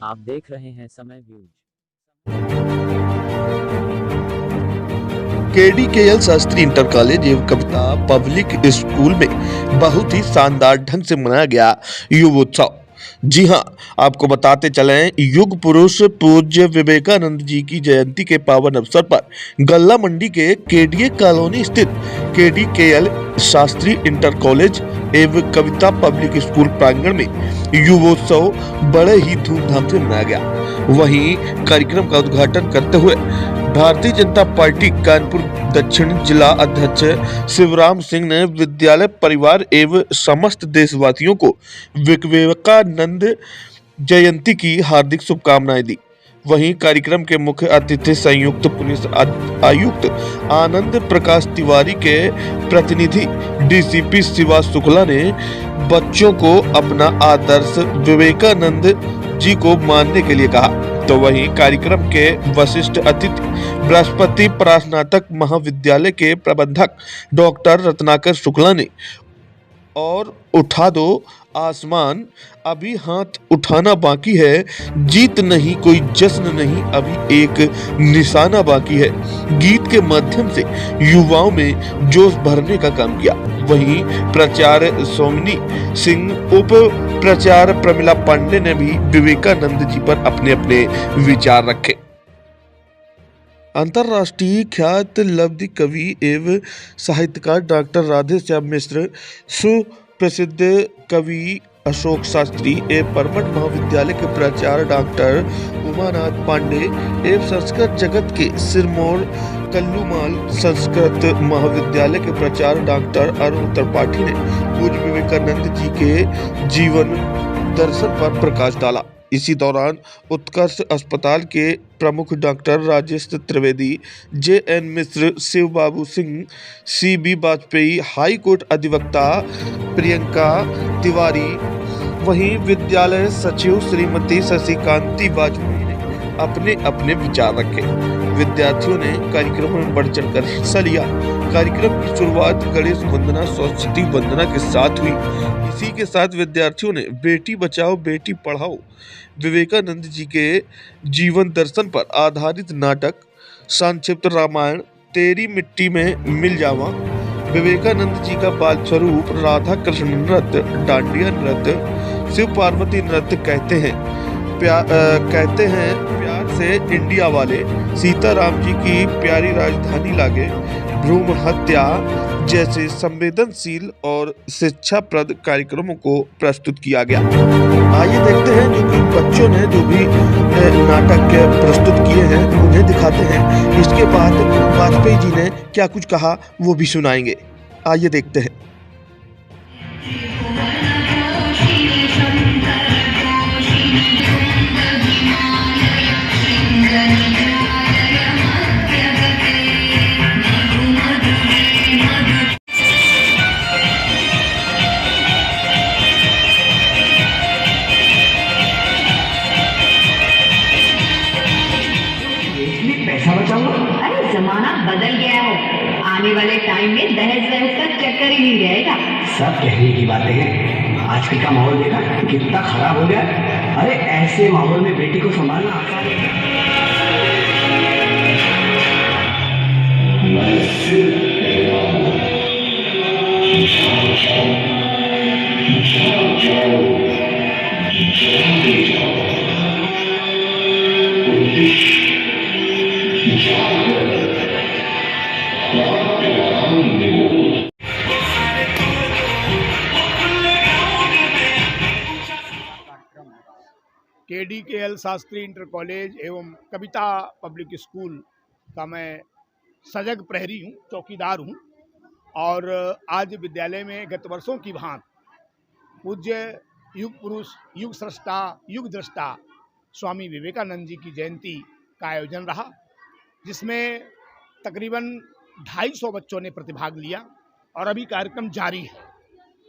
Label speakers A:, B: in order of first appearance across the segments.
A: आप देख रहे हैं समय व्यूज।
B: केडीकेएल शास्त्री इंटर कॉलेज एवं कविता पब्लिक स्कूल में बहुत ही शानदार ढंग से मनाया गया युवोत्सव। जी हां, आपको बताते चलें, युग पुरुष पूज्य विवेकानंद जी की जयंती के पावन अवसर पर गल्ला मंडी के केडीए कॉलोनी स्थित केडीकेएल शास्त्री इंटर कॉलेज एवं कविता पब्लिक स्कूल प्रांगण में युवोत्सव बड़े ही धूमधाम से मनाया गया। वहीं कार्यक्रम का उद्घाटन करते हुए भारतीय जनता पार्टी कानपुर दक्षिण जिला अध्यक्ष शिवराम सिंह ने विद्यालय परिवार एवं समस्त देशवासियों को विवेकानंद जयंती की हार्दिक शुभकामनाएं दी। वहीं कार्यक्रम के मुख्य अतिथि संयुक्त पुलिस आयुक्त आनंद प्रकाश तिवारी के प्रतिनिधि डीसीपी शिवा शुक्ला ने बच्चों को अपना आदर्श विवेकानंद जी को मानने के लिए कहा। तो वहीं कार्यक्रम के वरिष्ठ अतिथि बृहस्पति प्रास्नातक महाविद्यालय के प्रबंधक डॉक्टर रत्नाकर शुक्ला ने और उठा दो आसमान, अभी हाथ उठाना बाकी है, जीत नहीं कोई जश्न नहीं, अभी एक निशाना बाकी है, गीत के माध्यम से युवाओं में जोश भरने का काम किया। वहीं प्राचार्य सोमनी सिंह, उप प्राचार्य प्रमिला पांडे ने भी विवेकानंद जी पर अपने अपने विचार रखे। अंतर्राष्ट्रीय ख्यात लब्ध कवि एवं साहित्यकार डॉक्टर राधेश्याम मिश्र, सुप्रसिद्ध कवि अशोक शास्त्री एवं परमठ महाविद्यालय के प्राचार्य डॉक्टर उमानाथ पांडे एवं संस्कृत जगत के सिरमौर कल्लूमाल संस्कृत महाविद्यालय के प्राचार्य डॉक्टर अरुण त्रिपाठी ने पूज्य विवेकानंद जी के जीवन दर्शन पर प्रकाश डाला। इसी दौरान उत्कर्ष अस्पताल के प्रमुख doctor Rajesh Trivedi, J N. Mishra, Shiv Babu Singh, C B. Vajpayee, high court अधिवक्ता प्रियंका तिवारी, वहीं विद्यालय सचिव श्रीमती शशिकांति वाजपेयी ने अपने अपने विचार रखे। विद्यार्थियों ने कार्यक्रम में बढ़ चढ़कर हिस्सा लिया। कार्यक्रम की शुरुआत गणेश वंदना सरस्वती वंदना के साथ हुई। इसी के साथ विद्यार्थियों ने बेटी बचाओ बेटी पढ़ाओ विवेकानंद जी के जीवन दर्शन पर आधारित नाटक, संक्षिप्त रामायण, तेरी मिट्टी में मिल जावा, विवेकानंद जी का बाल स्वरूप, राधा कृष्ण नृत्य, डांडिया नृत्य, शिव पार्वती नृत्य कहते हैं प्यार से इंडिया वाले, सीताराम जी की प्यारी राजधानी लागे, भ्रूण हत्या जैसे संवेदनशील और शिक्षाप्रद कार्यक्रमों को प्रस्तुत किया गया। आइए देखते हैं जो कि बच्चों ने जो भी नाटक प्रस्तुत किए हैं उन्हें दिखाते हैं। इसके बाद वाजपेयी जी ने क्या कुछ कहा वो भी सुनाएंगे। आइए देखते हैं।
C: अरे जमाना बदल गया है, आने वाले टाइम में दहेज वहेज का चक्कर ही नहीं रहेगा।
D: सब कहने की बातें हैं। आजकल का माहौल देखा कितना खराब हो गया। अरे ऐसे माहौल में बेटी को संभालना आसान है।
E: केडीकेएल शास्त्री इंटर कॉलेज एवं कविता पब्लिक स्कूल का मैं सजग प्रहरी हूँ, चौकीदार हूँ। और आज विद्यालय में गत वर्षों की भांति पूज्य युग पुरुष, युग स्रष्टा, युग दृष्टा स्वामी विवेकानंद जी की जयंती का आयोजन रहा, जिसमें तकरीबन 250 बच्चों ने प्रतिभाग लिया और अभी कार्यक्रम जारी है।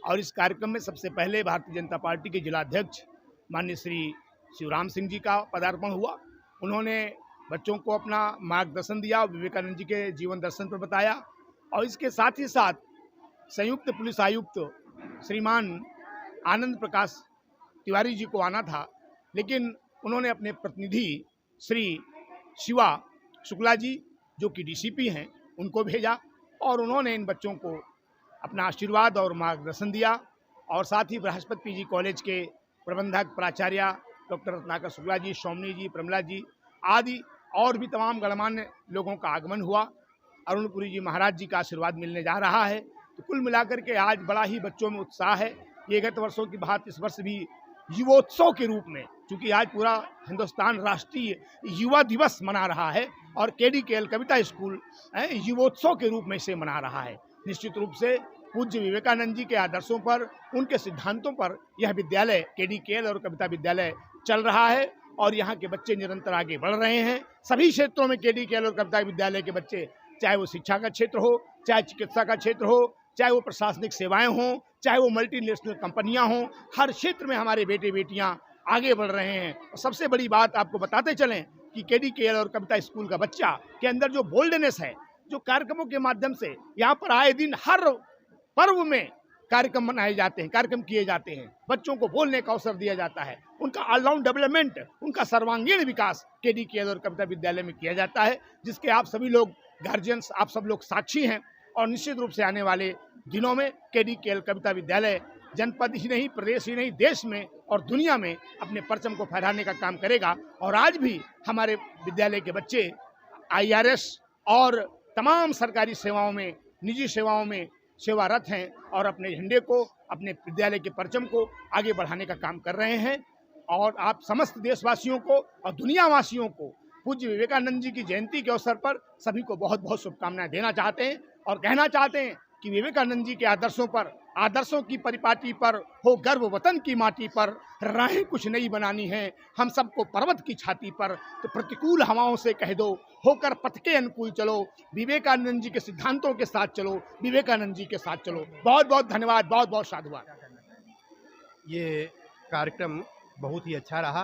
E: और इस कार्यक्रम में सबसे पहले भारतीय जनता पार्टी के जिलाध्यक्ष माननीय श्री शिवराम सिंह जी का पदार्पण हुआ। उन्होंने बच्चों को अपना मार्गदर्शन दिया, विवेकानंद जी के जीवन दर्शन पर बताया। और इसके साथ ही साथ संयुक्त पुलिस आयुक्त श्रीमान आनंद प्रकाश तिवारी जी को आना था, लेकिन उन्होंने अपने प्रतिनिधि श्री शिवा शुक्ला जी जो कि डीसीपी हैं उनको भेजा और उन्होंने इन बच्चों को अपना आशीर्वाद और मार्गदर्शन दिया। और साथ ही बृहस्पति पीजी कॉलेज के प्रबंधक प्राचार्य डॉक्टर रत्नाकर शुक्ला जी, सौमनी जी, प्रमला जी आदि और भी तमाम गणमान्य लोगों का आगमन हुआ। अरुणपुरी जी महाराज जी का आशीर्वाद मिलने जा रहा है। तो कुल मिलाकर के आज बड़ा ही बच्चों में उत्साह है। ये गत वर्षों की बात इस वर्ष भी युवोत्सव के रूप में, क्योंकि आज पूरा हिंदुस्तान राष्ट्रीय युवा दिवस मना रहा है और केडीकेएल कविता स्कूल युवोत्सव के रूप में इसे मना रहा है। निश्चित रूप से पूज्य विवेकानंद जी के आदर्शों पर, उनके सिद्धांतों पर यह विद्यालय केडीकेएल और कविता विद्यालय चल रहा है और यहाँ के बच्चे निरंतर आगे बढ़ रहे हैं। सभी क्षेत्रों में केडीकेएल और कविता विद्यालय के बच्चे, चाहे वो शिक्षा का क्षेत्र हो, चाहे चिकित्सा का क्षेत्र हो, चाहे वो प्रशासनिक सेवाएं हों, चाहे वो मल्टीनेशनल कंपनियां हों, हर क्षेत्र में हमारे बेटे बेटियां आगे बढ़ रहे हैं। और सबसे बड़ी बात आपको बताते चलें कि केडीकेएल और कविता स्कूल का बच्चा के अंदर जो बोल्डनेस है, जो कार्यक्रमों के माध्यम से यहाँ पर आए दिन हर पर्व में कार्यक्रम मनाए जाते हैं, कार्यक्रम किए जाते हैं, बच्चों को बोलने का अवसर दिया जाता है, उनका ऑलराउंड डेवलपमेंट, उनका सर्वांगीण विकास केडीकेएल और कविता विद्यालय में किया जाता है, जिसके आप सभी लोग गार्जियंस, आप सब लोग साक्षी हैं। और निश्चित रूप से आने वाले दिनों में केडीकेएल कविता विद्यालय जनपद ही नहीं, प्रदेश ही नहीं, देश में और दुनिया में अपने परचम को फहराने का काम करेगा। और आज भी हमारे विद्यालय के बच्चे IRS और तमाम सरकारी सेवाओं में, निजी सेवाओं में सेवारत हैं और अपने झंडे को, अपने विद्यालय के परचम को आगे बढ़ाने का काम कर रहे हैं। और आप समस्त देशवासियों को और दुनियावासियों को पूज्य विवेकानंद जी की जयंती के अवसर पर सभी को बहुत बहुत शुभकामनाएं देना चाहते हैं और कहना चाहते हैं कि विवेकानंद जी के आदर्शों पर, आदर्शों की परिपाटी पर हो गर्व वतन की माटी पर, राहें कुछ नई बनानी है हम सबको पर्वत की छाती पर। तो प्रतिकूल हवाओं से कह दो, होकर पथ के अनुकूल चलो, विवेकानंद जी के सिद्धांतों के साथ चलो, विवेकानंद जी के साथ चलो। बहुत बहुत धन्यवाद, बहुत बहुत साधुवाद।
F: ये कार्यक्रम बहुत ही अच्छा रहा।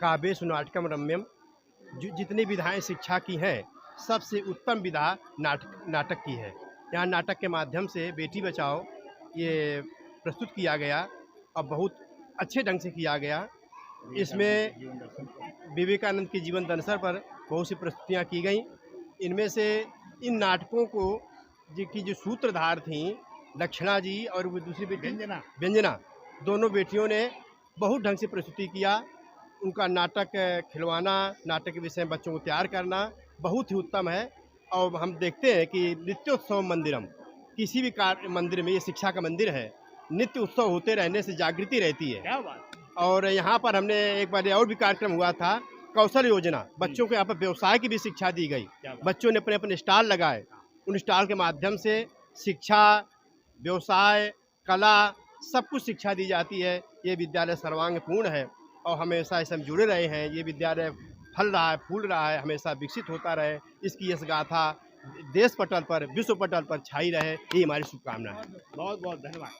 F: काव्येषु नाटकम रम्यम, जितनी विधाएं शिक्षा की हैं, सबसे उत्तम विधा नाटक की है। यहाँ नाटक के माध्यम से बेटी बचाओ ये प्रस्तुत किया गया और बहुत अच्छे ढंग से किया गया। इसमें विवेकानंद के जीवन दर्शन पर बहुत सी प्रस्तुतियाँ की गई। इनमें से इन नाटकों को की जो सूत्रधार थीं लक्षणा जी और वो दूसरी बेटी व्यंजना, दोनों बेटियों ने बहुत ढंग से प्रस्तुति किया। उनका नाटक खिलवाना, नाटक के विषय में बच्चों को तैयार करना बहुत ही उत्तम है। और हम देखते हैं कि नित्योत्सव मंदिरम, किसी भी मंदिर में, ये शिक्षा का मंदिर है, नित्य उत्सव होते रहने से जागृति रहती है।
E: क्या बात।
F: और यहाँ पर हमने एक बार और भी कार्यक्रम हुआ था, कौशल योजना, बच्चों को यहाँ पर व्यवसाय की भी शिक्षा दी गई। बच्चों ने अपने अपने स्टॉल लगाए, उन स्टॉल के माध्यम से शिक्षा, व्यवसाय, कला, सब कुछ शिक्षा दी जाती है। ये विद्यालय सर्वांगपूर्ण है और हमेशा इससे हम जुड़े रहे हैं। ये विद्यालय फल रहा है, फूल रहा है, हमेशा विकसित होता रहे, इसकी यश गाथा देश पटल पर, विश्व पटल पर छाई रहे, ये हमारी शुभकामना है।
E: बहुत बहुत धन्यवाद।